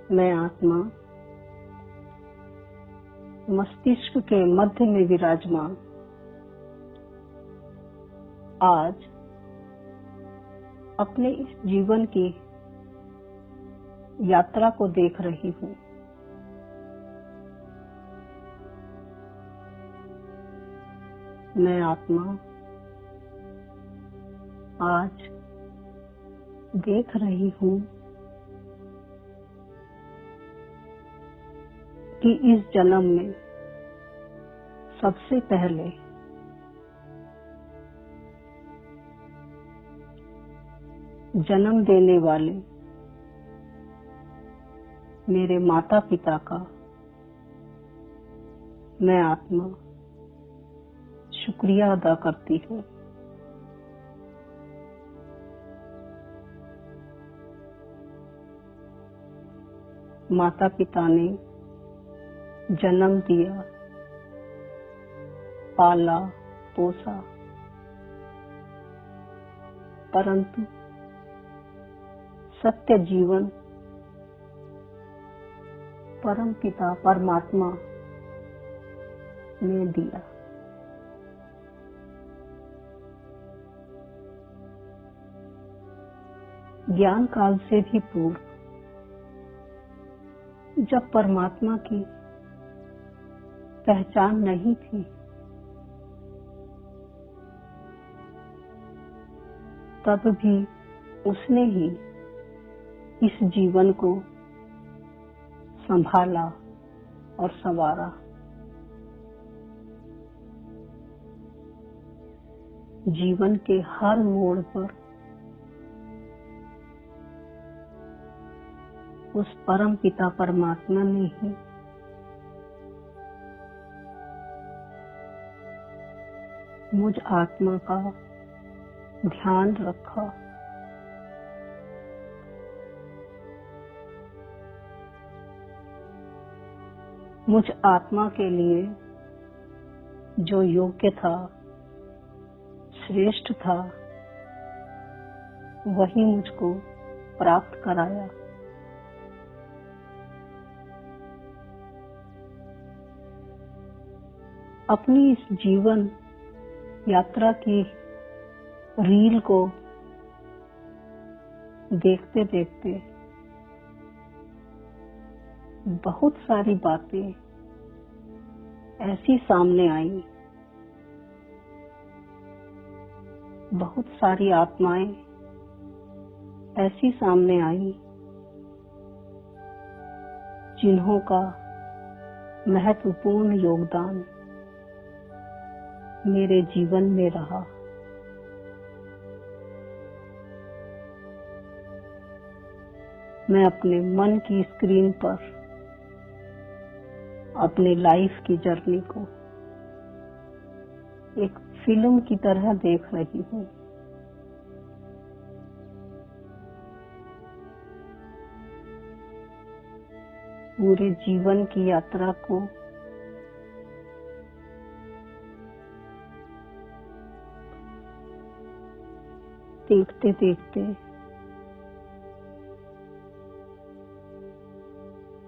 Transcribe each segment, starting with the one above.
मैं आत्मा मस्तिष्क के मध्य में विराजमान आज अपने इस जीवन की यात्रा को देख रही हूँ। मैं आत्मा आज देख रही हूँ कि इस जन्म में सबसे पहले जन्म देने वाले मेरे माता पिता का मैं आत्मा शुक्रिया अदा करती हूँ। माता पिता ने जन्म दिया, पाला पोसा, परंतु सत्य जीवन परम पिता परमात्मा ने दिया। ज्ञान काल से भी पूर्व जब परमात्मा की पहचान नहीं थी, तब भी उसने ही इस जीवन को संभाला और संवारा। जीवन के हर मोड़ पर उस परम पिता परमात्मा ने ही मुझ आत्मा का ध्यान रखा। मुझ आत्मा के लिए जो योग्य था, श्रेष्ठ था, वही मुझको प्राप्त कराया। अपनी इस जीवन यात्रा की रील को देखते देखते बहुत सारी बातें ऐसी सामने आई, बहुत सारी आत्माएं ऐसी सामने आई जिन्हों का महत्वपूर्ण योगदान मेरे जीवन में रहा। मैं अपने मन की स्क्रीन पर अपने लाइफ की जर्नी को एक फिल्म की तरह देख रही हूँ। पूरे जीवन की यात्रा को देखते देखते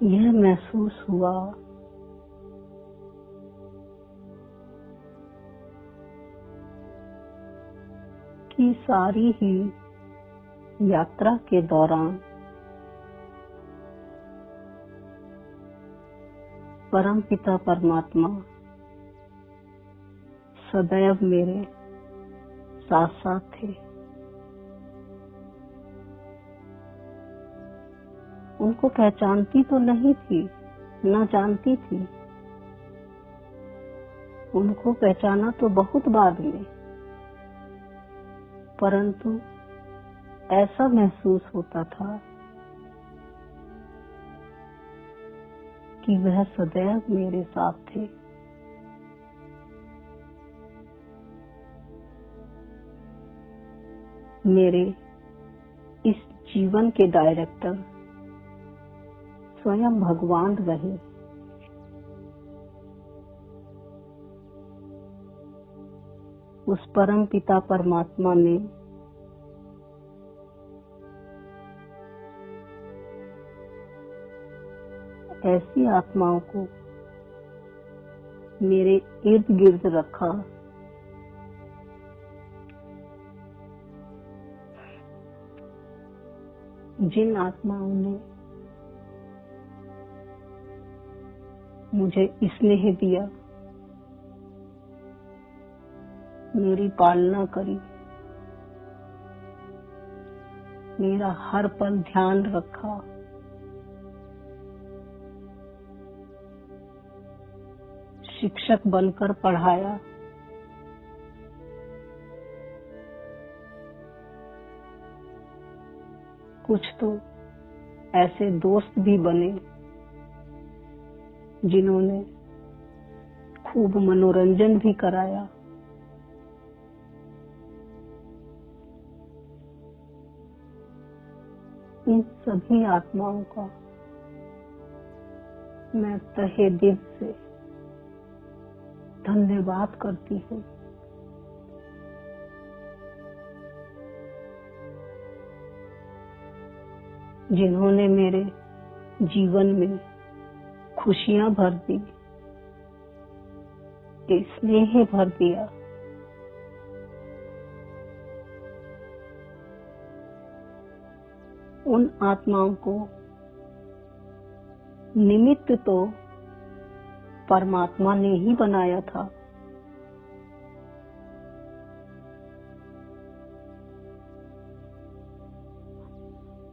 यह महसूस हुआ कि सारी ही यात्रा के दौरान परम पिता परमात्मा सदैव मेरे साथ साथ थे। उनको पहचानती तो नहीं थी, न जानती थी। उनको पहचाना तो बहुत बाद में, परंतु ऐसा महसूस होता था कि वह सदैव मेरे साथ थे। मेरे इस जीवन के डायरेक्टर स्वयं भगवान रहे। उस परम पिता परमात्मा ने ऐसी आत्माओं को मेरे इर्द गिर्द रखा जिन आत्माओं ने मुझे स्नेह दिया, मेरी पालना करी, मेरा हर पल ध्यान रखा, शिक्षक बनकर पढ़ाया, कुछ तो ऐसे दोस्त भी बने जिन्होंने खूब मनोरंजन भी कराया। इन सभी आत्माओं का मैं तहे दिल से धन्यवाद करती हूँ। जिन्होंने मेरे जीवन में खुशियां भर दी, स्नेह भर दिया, उन आत्माओं को निमित्त तो परमात्मा ने ही बनाया था,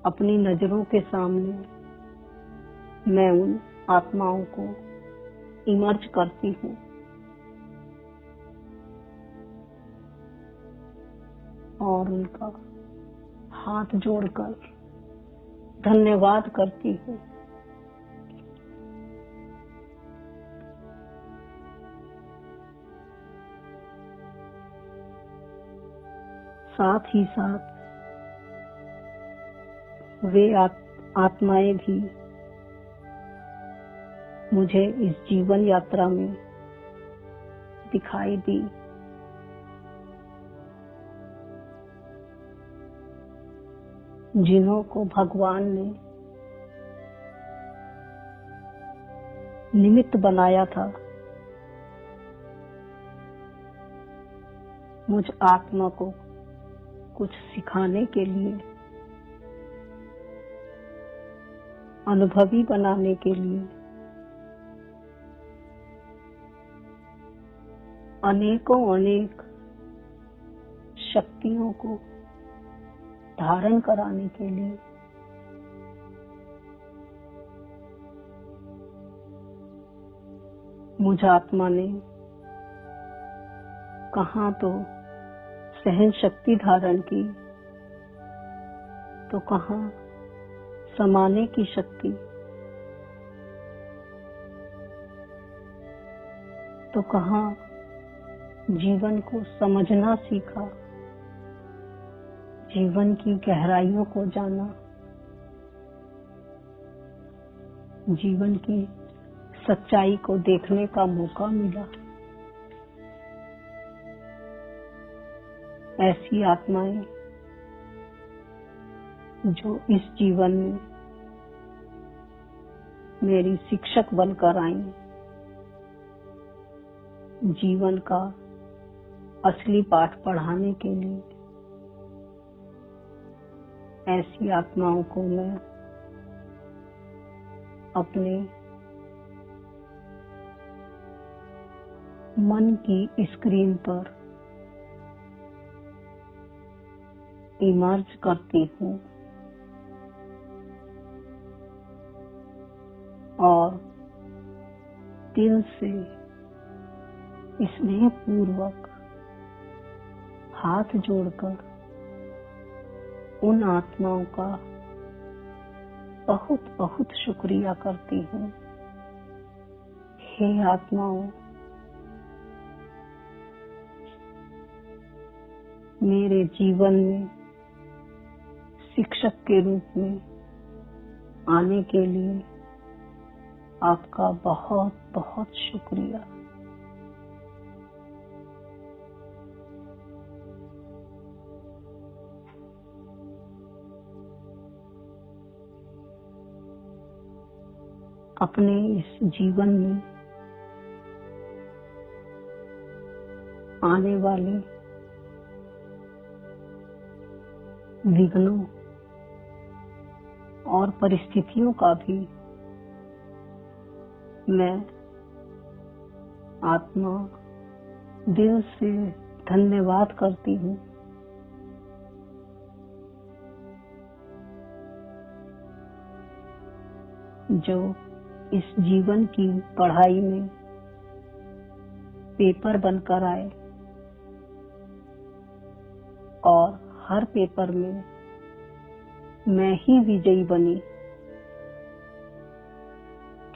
अपनी नजरों के सामने मैं उन आत्माओं को इमर्ज करती हूँ और उनका हाथ जोड़कर धन्यवाद करती हूँ। साथ ही साथ वे आत्माएं भी मुझे इस जीवन यात्रा में दिखाई दी। जिन्हों को भगवान ने निमित्त बनाया था, मुझ आत्मा को कुछ सिखाने के लिए, अनुभवी बनाने के लिए अनेक शक्तियों को धारण कराने के लिए मुझ आत्मा ने कहाँ तो सहन शक्ति धारण की, तो कहाँ समाने की शक्ति, तो कहाँ जीवन को समझना सीखा, जीवन की गहराइयों को जाना, जीवन की सच्चाई को देखने का मौका मिला। ऐसी आत्माएं जो इस जीवन में मेरी शिक्षक बनकर आईं, जीवन का असली पाठ पढ़ाने के लिए, ऐसी आत्माओं को मैं अपने मन की स्क्रीन पर इमर्ज करती हूँ और दिल से स्नेह पूर्वक हाथ जोड़कर उन आत्माओं का बहुत बहुत शुक्रिया करती हूँ। हे आत्माओं, मेरे जीवन में शिक्षक के रूप में आने के लिए आपका बहुत बहुत शुक्रिया। अपने इस जीवन में आने वाले विघ्नों और परिस्थितियों का भी मैं आत्मा दिल से धन्यवाद करती हूँ। जो इस जीवन की पढ़ाई में पेपर बनकर आए और हर पेपर में मैं ही विजयी बनी,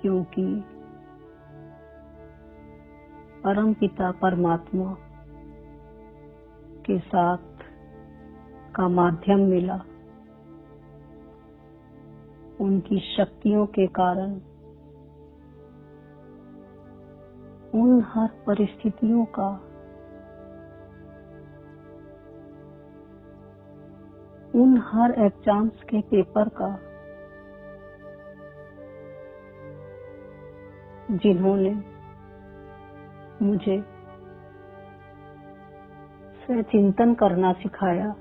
क्योंकि परमपिता परमात्मा के साथ का माध्यम मिला। उनकी शक्तियों के कारण उन हर परिस्थितियों का उन हर एग्जाम्स के पेपर का जिन्होंने मुझे स्वचिंतन करना सिखाया,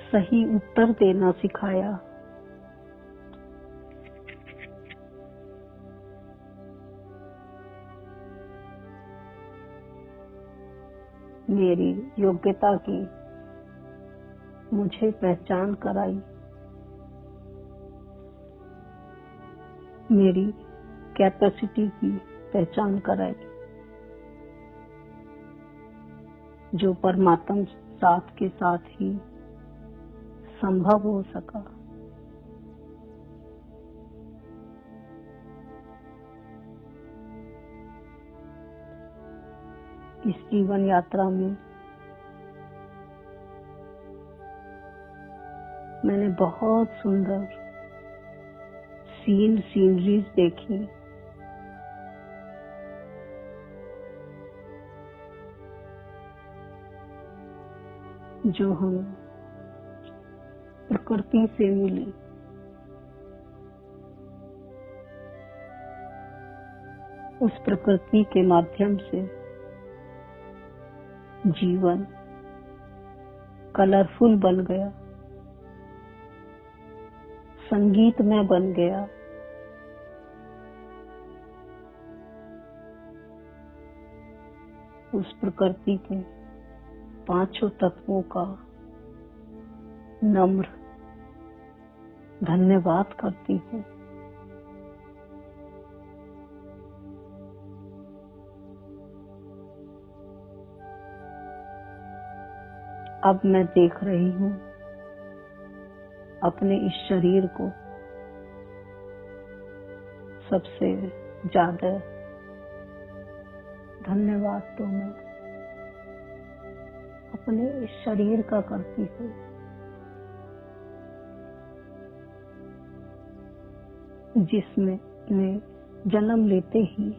सही उत्तर देना सिखाया, मेरी योग्यता की मुझे पहचान कराई, मेरी कैपेसिटी की पहचान कराई, जो परमात्मा साथ के साथ ही संभव हो सका। इस जीवन यात्रा में मैंने बहुत सुंदर सीनरीज देखी, जो हम प्रकृति से मिली। उस प्रकृति के माध्यम से जीवन कलरफुल बन गया, संगीतमय बन गया। उस प्रकृति के पांचों तत्वों का नम्र धन्यवाद करती हूँ। अब मैं देख रही हूँ अपने इस शरीर को सबसे ज्यादा धन्यवाद तो मैं अपने इस शरीर का करती हूँ, जिसमें मैं जन्म लेते ही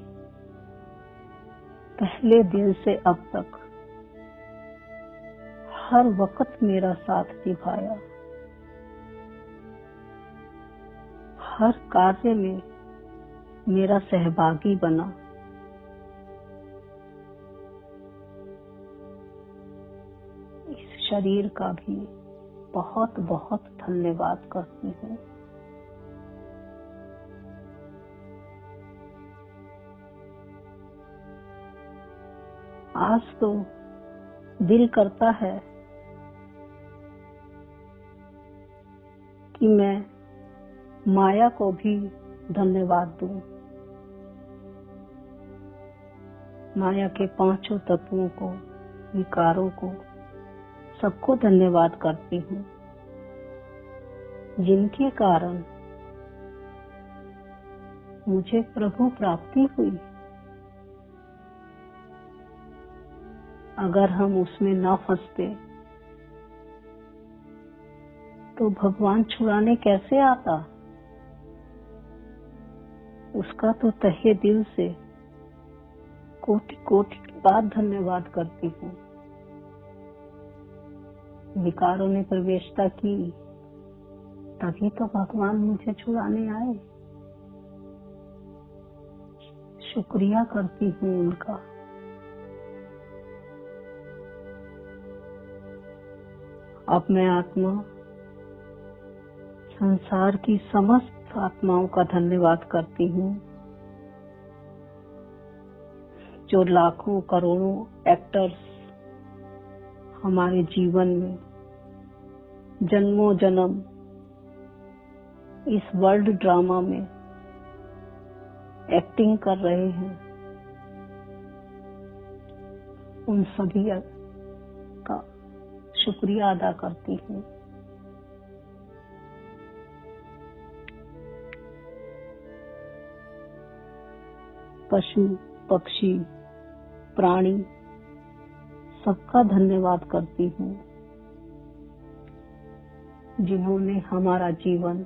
पहले दिन से अब तक हर वक्त मेरा साथ निभाया, हर कार्य में मेरा सहभागी बना। इस शरीर का भी बहुत बहुत धन्यवाद करती हूँ। आज तो दिल करता है कि मैं माया को भी धन्यवाद दूं। माया के पांचों तत्वों को, विकारों को, सबको धन्यवाद करती हूँ, जिनके कारण मुझे प्रभु प्राप्ति हुई। अगर हम उसमें न फंसते तो भगवान छुड़ाने कैसे आता। उसका तो तहे दिल से कोटि कोटि बार धन्यवाद करती हूँ। विकारों ने प्रवेशता की तभी तो भगवान मुझे छुड़ाने आए। शुक्रिया करती हूँ उनका। अब मैं आत्मा संसार की समस्त आत्माओं का धन्यवाद करती हूँ, जो लाखों करोड़ों एक्टर्स हमारे जीवन में जन्मों जन्म इस वर्ल्ड ड्रामा में एक्टिंग कर रहे हैं। उन सभी का शुक्रिया अदा करती हूँ। पशु पक्षी प्राणी सबका धन्यवाद करती हूँ, जिन्होंने हमारा जीवन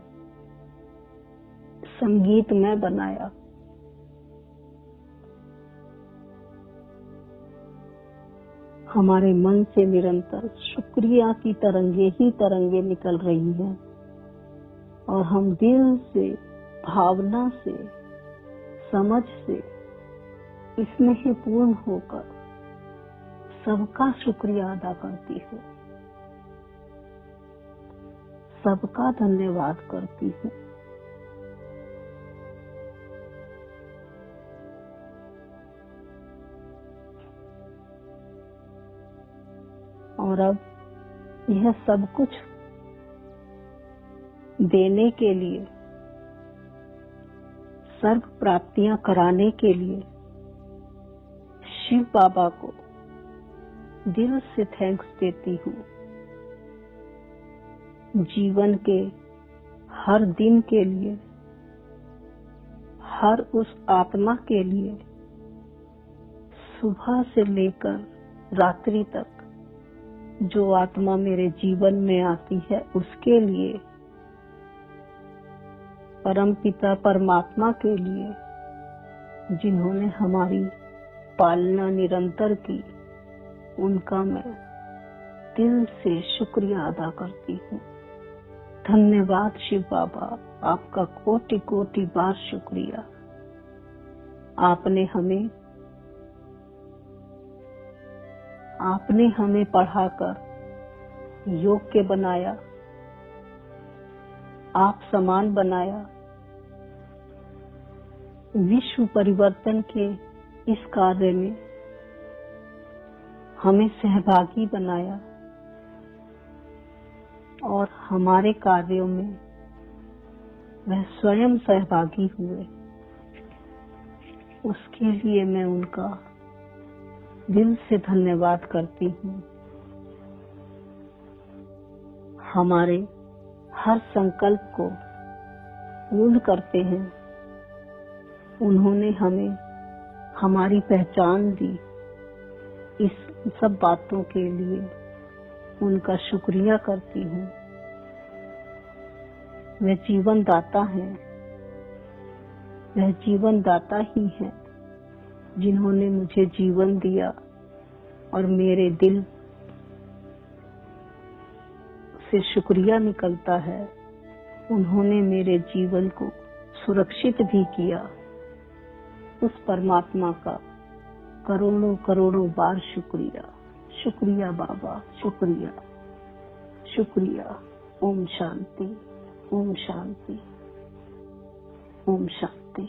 संगीतमय बनाया। हमारे मन से निरंतर शुक्रिया की तरंगे ही तरंगे निकल रही हैं और हम दिल से, भावना से, समझ से स्नेहपूर्ण होकर सबका शुक्रिया अदा करती हूँ, सबका धन्यवाद करती हूँ। और अब यह सब कुछ देने के लिए, सर्व प्राप्तियां कराने के लिए शिव बाबा को दिल से थैंक्स देती हूँ। जीवन के हर दिन के लिए, हर उस आत्मा के लिए, सुबह से लेकर रात्रि तक जो आत्मा मेरे जीवन में आती है उसके लिए, परमपिता परमात्मा के लिए, जिन्होंने हमारी पालना निरंतर की, उनका मैं दिल से शुक्रिया अदा करती हूँ। धन्यवाद शिव बाबा, आपका कोटि कोटि बार शुक्रिया। आपने हमें पढ़ाकर योग्य बनाया, आप समान बनाया, विश्व परिवर्तन के इस कार्य में हमें सहभागी बनाया और हमारे कार्यों में वह स्वयं सहभागी हुए। उसके लिए मैं उनका दिल से धन्यवाद करती हूँ। हमारे हर संकल्प को पूर्ण करते हैं। उन्होंने हमें हमारी पहचान दी। इस सब बातों के लिए उनका शुक्रिया करती हूँ। वह जीवन दाता है, वह जीवन दाता ही है जिन्होंने मुझे जीवन दिया और मेरे दिल से शुक्रिया निकलता है। उन्होंने मेरे जीवन को सुरक्षित भी किया। उस परमात्मा का करोड़ों करोड़ों बार शुक्रिया। शुक्रिया बाबा, शुक्रिया, शुक्रिया। ओम शांति, ओम शांति, ओम शांति।